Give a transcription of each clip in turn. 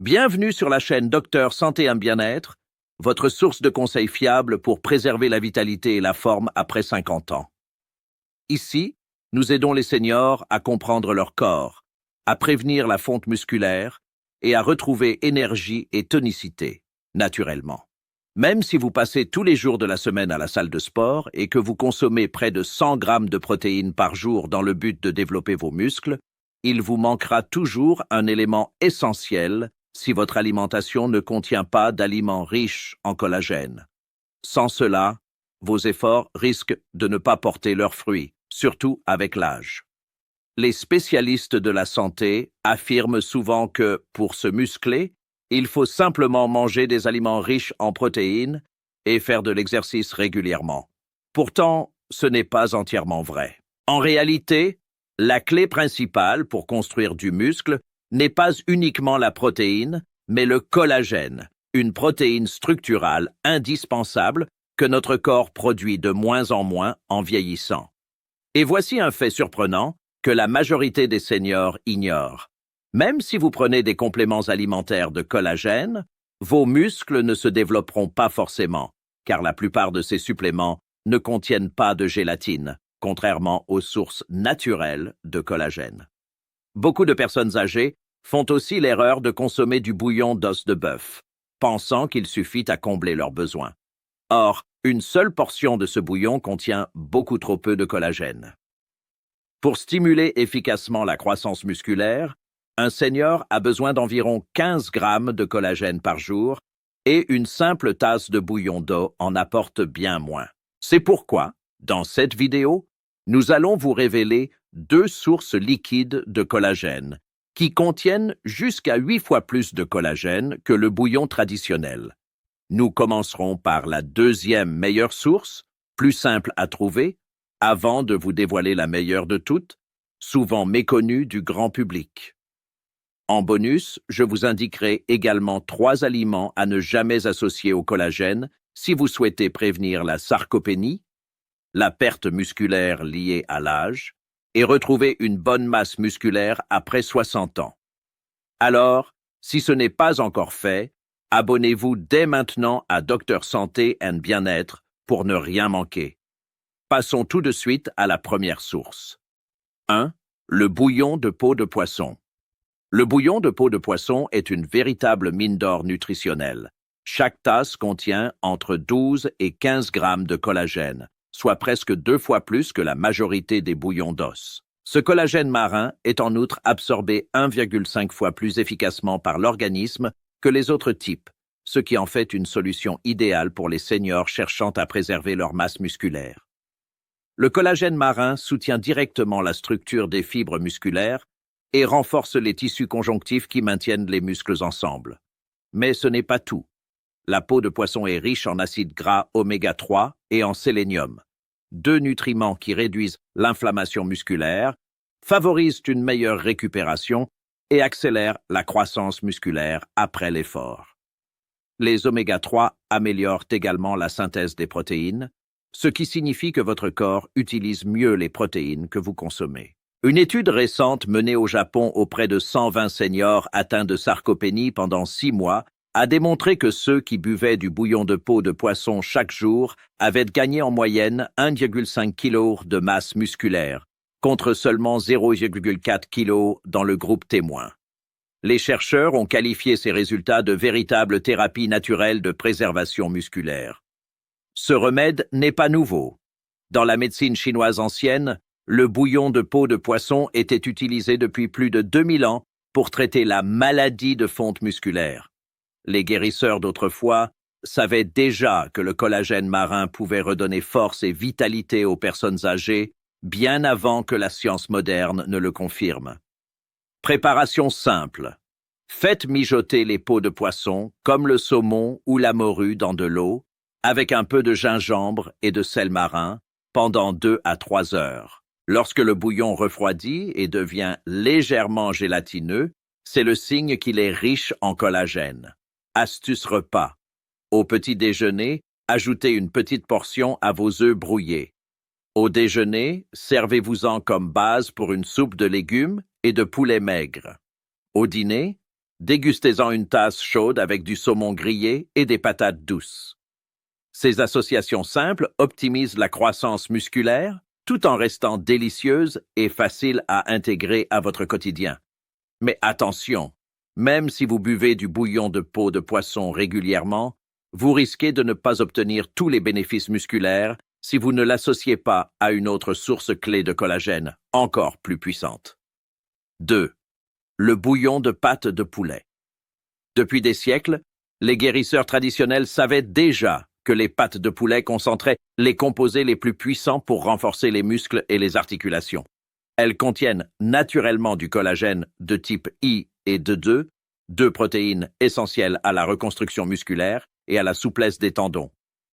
Bienvenue sur la chaîne Docteur Santé et Bien-être, votre source de conseils fiables pour préserver la vitalité et la forme après 50 ans. Ici, nous aidons les seniors à comprendre leur corps, à prévenir la fonte musculaire et à retrouver énergie et tonicité, naturellement. Même si vous passez tous les jours de la semaine à la salle de sport et que vous consommez près de 100 grammes de protéines par jour dans le but de développer vos muscles, il vous manquera toujours un élément essentiel si votre alimentation ne contient pas d'aliments riches en collagène. Sans cela, vos efforts risquent de ne pas porter leurs fruits, surtout avec l'âge. Les spécialistes de la santé affirment souvent que, pour se muscler, il faut simplement manger des aliments riches en protéines et faire de l'exercice régulièrement. Pourtant, ce n'est pas entièrement vrai. En réalité, la clé principale pour construire du muscle n'est pas uniquement la protéine, mais le collagène, une protéine structurale indispensable que notre corps produit de moins en vieillissant. Et voici un fait surprenant que la majorité des seniors ignorent. Même si vous prenez des compléments alimentaires de collagène, vos muscles ne se développeront pas forcément, car la plupart de ces suppléments ne contiennent pas de gélatine, contrairement aux sources naturelles de collagène. Beaucoup de personnes âgées font aussi l'erreur de consommer du bouillon d'os de bœuf, pensant qu'il suffit à combler leurs besoins. Or, une seule portion de ce bouillon contient beaucoup trop peu de collagène. Pour stimuler efficacement la croissance musculaire, un senior a besoin d'environ 15 grammes de collagène par jour et une simple tasse de bouillon d'eau en apporte bien moins. C'est pourquoi, dans cette vidéo, nous allons vous révéler 2 sources liquides de collagène qui contiennent jusqu'à 8 fois plus de collagène que le bouillon traditionnel. Nous commencerons par la deuxième meilleure source, plus simple à trouver, avant de vous dévoiler la meilleure de toutes, souvent méconnue du grand public. En bonus, je vous indiquerai également 3 aliments à ne jamais associer au collagène si vous souhaitez prévenir la sarcopénie, la perte musculaire liée à l'âge, et retrouver une bonne masse musculaire après 60 ans. Alors, si ce n'est pas encore fait, abonnez-vous dès maintenant à Docteur Santé et Bien-être pour ne rien manquer. Passons tout de suite à la première source. 1. Le bouillon de peau de poisson. Le bouillon de peau de poisson est une véritable mine d'or nutritionnelle. Chaque tasse contient entre 12 et 15 grammes de collagène, soit presque 2 fois plus que la majorité des bouillons d'os. Ce collagène marin est en outre absorbé 1,5 fois plus efficacement par l'organisme que les autres types, ce qui en fait une solution idéale pour les seniors cherchant à préserver leur masse musculaire. Le collagène marin soutient directement la structure des fibres musculaires et renforce les tissus conjonctifs qui maintiennent les muscles ensemble. Mais ce n'est pas tout. La peau de poisson est riche en acides gras oméga 3 et en sélénium, 2 nutriments qui réduisent l'inflammation musculaire, favorisent une meilleure récupération et accélèrent la croissance musculaire après l'effort. Les oméga 3 améliorent également la synthèse des protéines, ce qui signifie que votre corps utilise mieux les protéines que vous consommez. Une étude récente menée au Japon auprès de 120 seniors atteints de sarcopénie pendant 6 mois a démontré que ceux qui buvaient du bouillon de peau de poisson chaque jour avaient gagné en moyenne 1,5 kg de masse musculaire, contre seulement 0,4 kg dans le groupe témoin. Les chercheurs ont qualifié ces résultats de véritables thérapies naturelles de préservation musculaire. Ce remède n'est pas nouveau. Dans la médecine chinoise ancienne, le bouillon de peau de poisson était utilisé depuis plus de 2000 ans pour traiter la maladie de fonte musculaire. Les guérisseurs d'autrefois savaient déjà que le collagène marin pouvait redonner force et vitalité aux personnes âgées bien avant que la science moderne ne le confirme. Préparation simple. Faites mijoter les peaux de poisson, comme le saumon ou la morue, dans de l'eau, avec un peu de gingembre et de sel marin, pendant 2 à 3 heures. Lorsque le bouillon refroidit et devient légèrement gélatineux, c'est le signe qu'il est riche en collagène. Astuce repas. Au petit déjeuner, ajoutez une petite portion à vos œufs brouillés. Au déjeuner, servez-vous-en comme base pour une soupe de légumes et de poulet maigre. Au dîner, Dégustez-en une tasse chaude avec du saumon grillé et des patates douces. Ces associations simples optimisent la croissance musculaire tout en restant délicieuses et faciles à intégrer à votre quotidien. Mais attention, même si vous buvez du bouillon de peau de poisson régulièrement, vous risquez de ne pas obtenir tous les bénéfices musculaires si vous ne l'associez pas à une autre source clé de collagène, encore plus puissante. 2. Le bouillon de pâte de poulet. Depuis des siècles, les guérisseurs traditionnels savaient déjà que les pâtes de poulet concentraient les composés les plus puissants pour renforcer les muscles et les articulations. Elles contiennent naturellement du collagène de type I et de 2, deux protéines essentielles à la reconstruction musculaire et à la souplesse des tendons.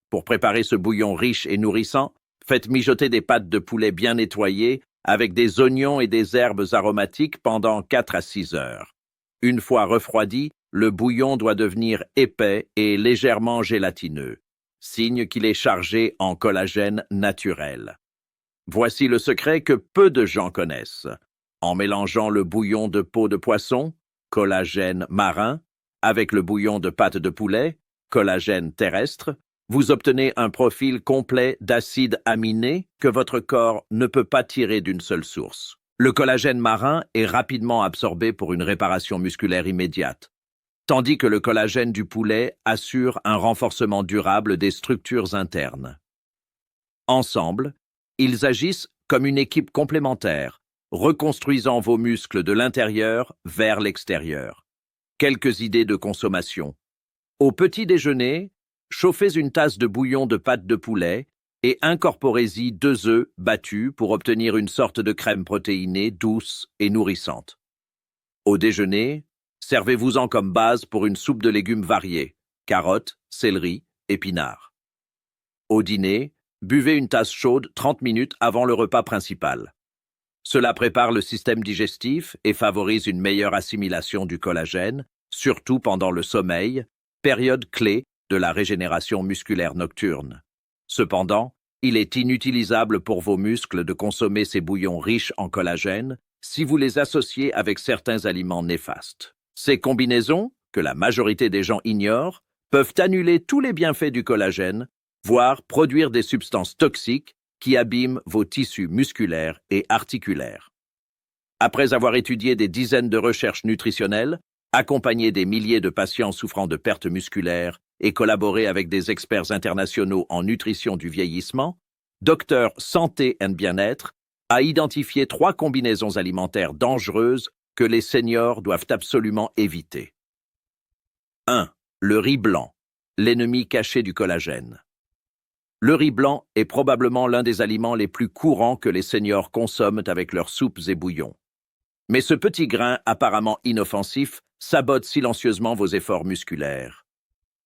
Pour préparer ce bouillon riche et nourrissant, faites mijoter des pâtes de poulet bien nettoyées avec des oignons et des herbes aromatiques pendant 4 à 6 heures. Une fois refroidi, le bouillon doit devenir épais et légèrement gélatineux, signe qu'il est chargé en collagène naturel. Voici le secret que peu de gens connaissent. En mélangeant le bouillon de peau de poisson, collagène marin, avec le bouillon de pâte de poulet, collagène terrestre, vous obtenez un profil complet d'acides aminés que votre corps ne peut pas tirer d'une seule source. Le collagène marin est rapidement absorbé pour une réparation musculaire immédiate, tandis que le collagène du poulet assure un renforcement durable des structures internes. Ensemble, ils agissent comme une équipe complémentaire, reconstruisant vos muscles de l'intérieur vers l'extérieur. Quelques idées de consommation. Au petit déjeuner, chauffez une tasse de bouillon de pâte de poulet et incorporez-y 2 œufs battus pour obtenir une sorte de crème protéinée douce et nourrissante. Au déjeuner, servez-vous-en comme base pour une soupe de légumes variés, carottes, céleri, épinards. Au dîner, buvez une tasse chaude 30 minutes avant le repas principal. Cela prépare le système digestif et favorise une meilleure assimilation du collagène, surtout pendant le sommeil, période clé de la régénération musculaire nocturne. Cependant, il est inutilisable pour vos muscles de consommer ces bouillons riches en collagène si vous les associez avec certains aliments néfastes. Ces combinaisons, que la majorité des gens ignorent, peuvent annuler tous les bienfaits du collagène, voire produire des substances toxiques qui abîment vos tissus musculaires et articulaires. Après avoir étudié des dizaines de recherches nutritionnelles, accompagné des milliers de patients souffrant de pertes musculaires et collaboré avec des experts internationaux en nutrition du vieillissement, Dr Santé et Bien-être a identifié 3 combinaisons alimentaires dangereuses que les seniors doivent absolument éviter. 1. Le riz blanc, l'ennemi caché du collagène. Le riz blanc est probablement l'un des aliments les plus courants que les seniors consomment avec leurs soupes et bouillons. Mais ce petit grain apparemment inoffensif sabote silencieusement vos efforts musculaires.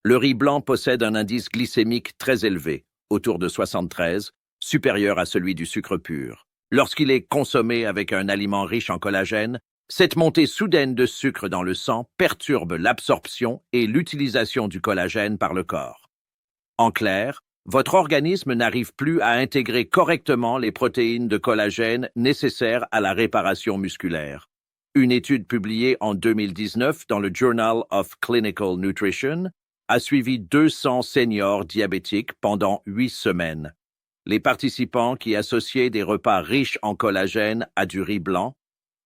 Le riz blanc possède un indice glycémique très élevé, autour de 73, supérieur à celui du sucre pur. Lorsqu'il est consommé avec un aliment riche en collagène, cette montée soudaine de sucre dans le sang perturbe l'absorption et l'utilisation du collagène par le corps. En clair, votre organisme n'arrive plus à intégrer correctement les protéines de collagène nécessaires à la réparation musculaire. Une étude publiée en 2019 dans le Journal of Clinical Nutrition a suivi 200 seniors diabétiques pendant 8 semaines. Les participants qui associaient des repas riches en collagène à du riz blanc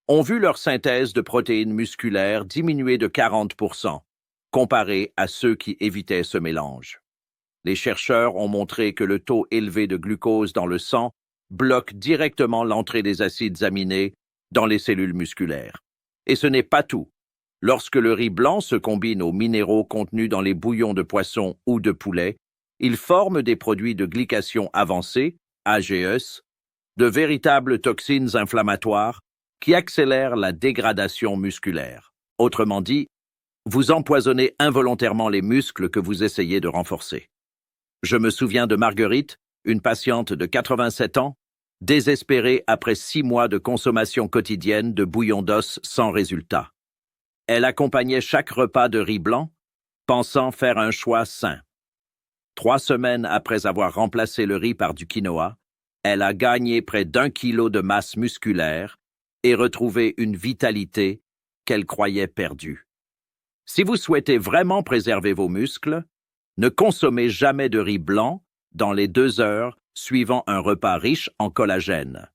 ont vu leur synthèse de protéines musculaires diminuer de 40%, comparée à ceux qui évitaient ce mélange. Les chercheurs ont montré que le taux élevé de glucose dans le sang bloque directement l'entrée des acides aminés dans les cellules musculaires. Et ce n'est pas tout. Lorsque le riz blanc se combine aux minéraux contenus dans les bouillons de poisson ou de poulet, il forme des produits de glycation avancée, AGEs, de véritables toxines inflammatoires qui accélèrent la dégradation musculaire. Autrement dit, vous empoisonnez involontairement les muscles que vous essayez de renforcer. Je me souviens de Marguerite, une patiente de 87 ans, désespérée après 6 mois de consommation quotidienne de bouillon d'os sans résultat. Elle accompagnait chaque repas de riz blanc, pensant faire un choix sain. 3 semaines après avoir remplacé le riz par du quinoa, elle a gagné près d'1 kilo de masse musculaire et retrouvé une vitalité qu'elle croyait perdue. Si vous souhaitez vraiment préserver vos muscles, ne consommez jamais de riz blanc dans les 2 heures suivant un repas riche en collagène.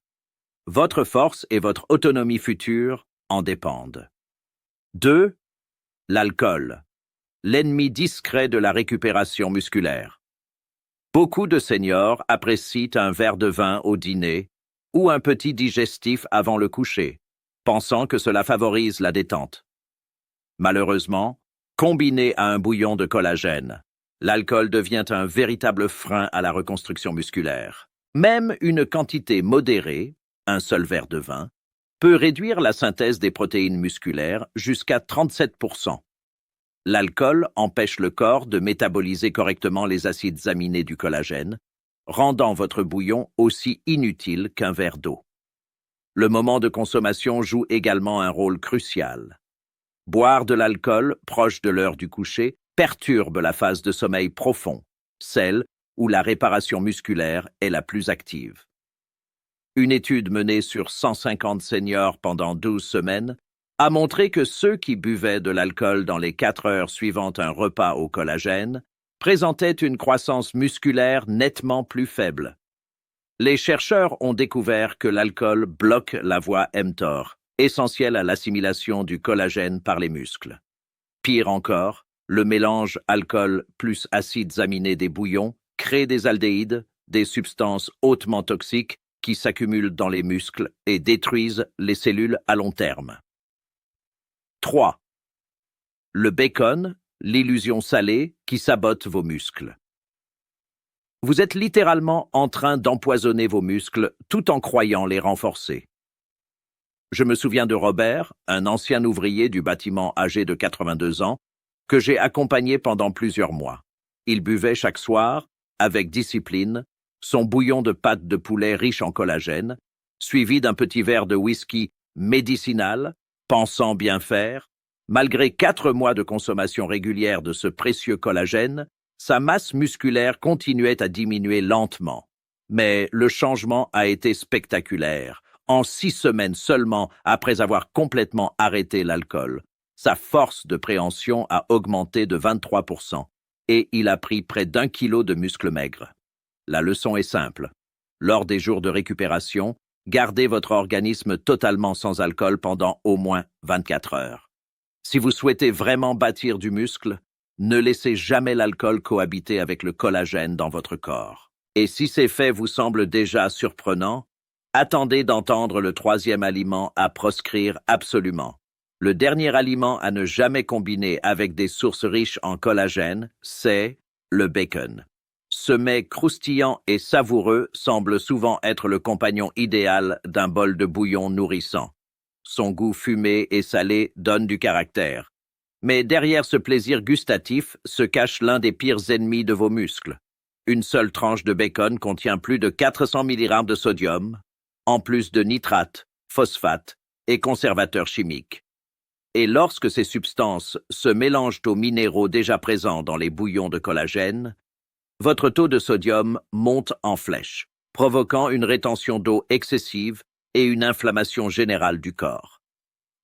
Votre force et votre autonomie future en dépendent. 2. L'alcool, l'ennemi discret de la récupération musculaire. Beaucoup de seniors apprécient un verre de vin au dîner ou un petit digestif avant le coucher, pensant que cela favorise la détente. Malheureusement, combiné à un bouillon de collagène, l'alcool devient un véritable frein à la reconstruction musculaire. Même une quantité modérée, un seul verre de vin, peut réduire la synthèse des protéines musculaires jusqu'à 37%. L'alcool empêche le corps de métaboliser correctement les acides aminés du collagène, rendant votre bouillon aussi inutile qu'un verre d'eau. Le moment de consommation joue également un rôle crucial. Boire de l'alcool proche de l'heure du coucher perturbe la phase de sommeil profond, celle où la réparation musculaire est la plus active. Une étude menée sur 150 seniors pendant 12 semaines a montré que ceux qui buvaient de l'alcool dans les 4 heures suivant un repas au collagène présentaient une croissance musculaire nettement plus faible. Les chercheurs ont découvert que l'alcool bloque la voie mTOR, essentielle à l'assimilation du collagène par les muscles. Pire encore, le mélange alcool plus acides aminés des bouillons crée des aldéhydes, des substances hautement toxiques qui s'accumulent dans les muscles et détruisent les cellules à long terme. 3. Le bacon, l'illusion salée qui sabote vos muscles. Vous êtes littéralement en train d'empoisonner vos muscles tout en croyant les renforcer. Je me souviens de Robert, un ancien ouvrier du bâtiment âgé de 82 ans, que j'ai accompagné pendant plusieurs mois. Il buvait chaque soir, avec discipline, son bouillon de pâte de poulet riche en collagène, suivi d'un petit verre de whisky médicinal, pensant bien faire. Malgré 4 mois de consommation régulière de ce précieux collagène, sa masse musculaire continuait à diminuer lentement. Mais le changement a été spectaculaire. En 6 semaines seulement après avoir complètement arrêté l'alcool, sa force de préhension a augmenté de 23% et il a pris près d'1 kilo de muscles maigres. La leçon est simple. Lors des jours de récupération, gardez votre organisme totalement sans alcool pendant au moins 24 heures. Si vous souhaitez vraiment bâtir du muscle, ne laissez jamais l'alcool cohabiter avec le collagène dans votre corps. Et si ces faits vous semblent déjà surprenants, attendez d'entendre le 3e aliment à proscrire absolument. Le dernier aliment à ne jamais combiner avec des sources riches en collagène, c'est le bacon. Ce mets croustillant et savoureux semble souvent être le compagnon idéal d'un bol de bouillon nourrissant. Son goût fumé et salé donne du caractère. Mais derrière ce plaisir gustatif se cache l'un des pires ennemis de vos muscles. Une seule tranche de bacon contient plus de 400 mg de sodium, en plus de nitrates, phosphates et conservateurs chimiques. Et lorsque ces substances se mélangent aux minéraux déjà présents dans les bouillons de collagène, votre taux de sodium monte en flèche, provoquant une rétention d'eau excessive et une inflammation générale du corps.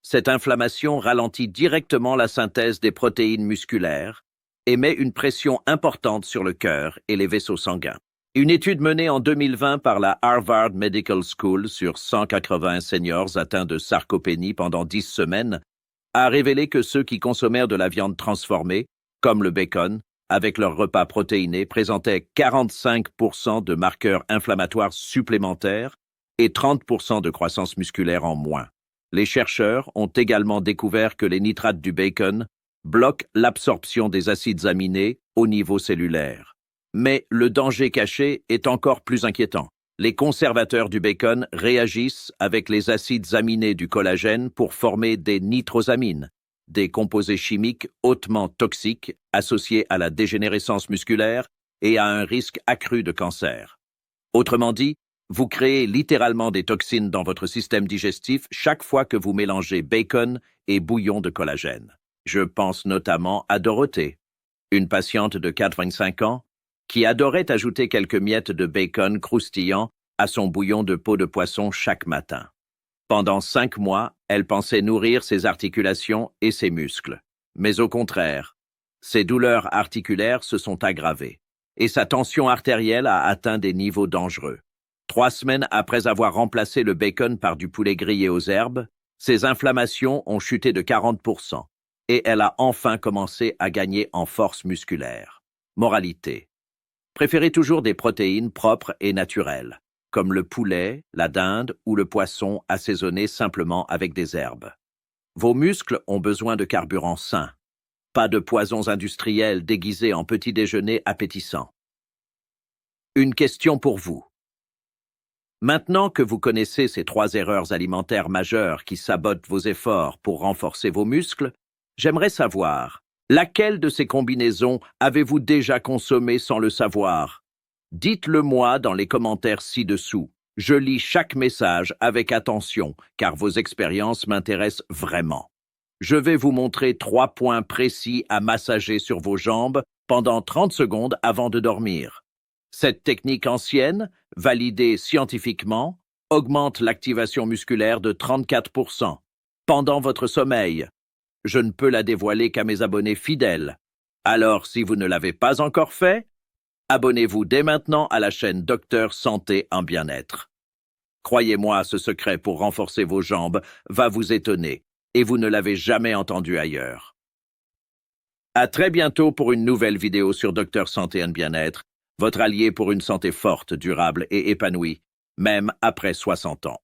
Cette inflammation ralentit directement la synthèse des protéines musculaires et met une pression importante sur le cœur et les vaisseaux sanguins. Une étude menée en 2020 par la Harvard Medical School sur 180 seniors atteints de sarcopénie pendant 10 semaines a révélé que ceux qui consommèrent de la viande transformée, comme le bacon, avec leur repas protéiné, présentaient 45% de marqueurs inflammatoires supplémentaires et 30% de croissance musculaire en moins. Les chercheurs ont également découvert que les nitrates du bacon bloquent l'absorption des acides aminés au niveau cellulaire. Mais le danger caché est encore plus inquiétant. Les conservateurs du bacon réagissent avec les acides aminés du collagène pour former des nitrosamines, des composés chimiques hautement toxiques associés à la dégénérescence musculaire et à un risque accru de cancer. Autrement dit, vous créez littéralement des toxines dans votre système digestif chaque fois que vous mélangez bacon et bouillon de collagène. Je pense notamment à Dorothée, une patiente de 85 ans qui adorait ajouter quelques miettes de bacon croustillant à son bouillon de peau de poisson chaque matin. Pendant 5 mois, elle pensait nourrir ses articulations et ses muscles. Mais au contraire, ses douleurs articulaires se sont aggravées et sa tension artérielle a atteint des niveaux dangereux. 3 semaines après avoir remplacé le bacon par du poulet grillé aux herbes, ses inflammations ont chuté de 40% et elle a enfin commencé à gagner en force musculaire. Moralité. Préférez toujours des protéines propres et naturelles, comme le poulet, la dinde ou le poisson assaisonné simplement avec des herbes. Vos muscles ont besoin de carburant sain, pas de poisons industriels déguisés en petit déjeuner appétissant. Une question pour vous. Maintenant que vous connaissez ces 3 erreurs alimentaires majeures qui sabotent vos efforts pour renforcer vos muscles, j'aimerais savoir, laquelle de ces combinaisons avez-vous déjà consommée sans le savoir? Dites-le moi dans les commentaires ci-dessous. Je lis chaque message avec attention, car vos expériences m'intéressent vraiment. Je vais vous montrer 3 points précis à massager sur vos jambes pendant 30 secondes avant de dormir. Cette technique ancienne, validée scientifiquement, augmente l'activation musculaire de 34% pendant votre sommeil. Je ne peux la dévoiler qu'à mes abonnés fidèles. Alors, si vous ne l'avez pas encore fait, abonnez-vous dès maintenant à la chaîne Docteur Santé en Bien-être. Croyez-moi, ce secret pour renforcer vos jambes va vous étonner, et vous ne l'avez jamais entendu ailleurs. À très bientôt pour une nouvelle vidéo sur Docteur Santé en Bien-être, votre allié pour une santé forte, durable et épanouie, même après 60 ans.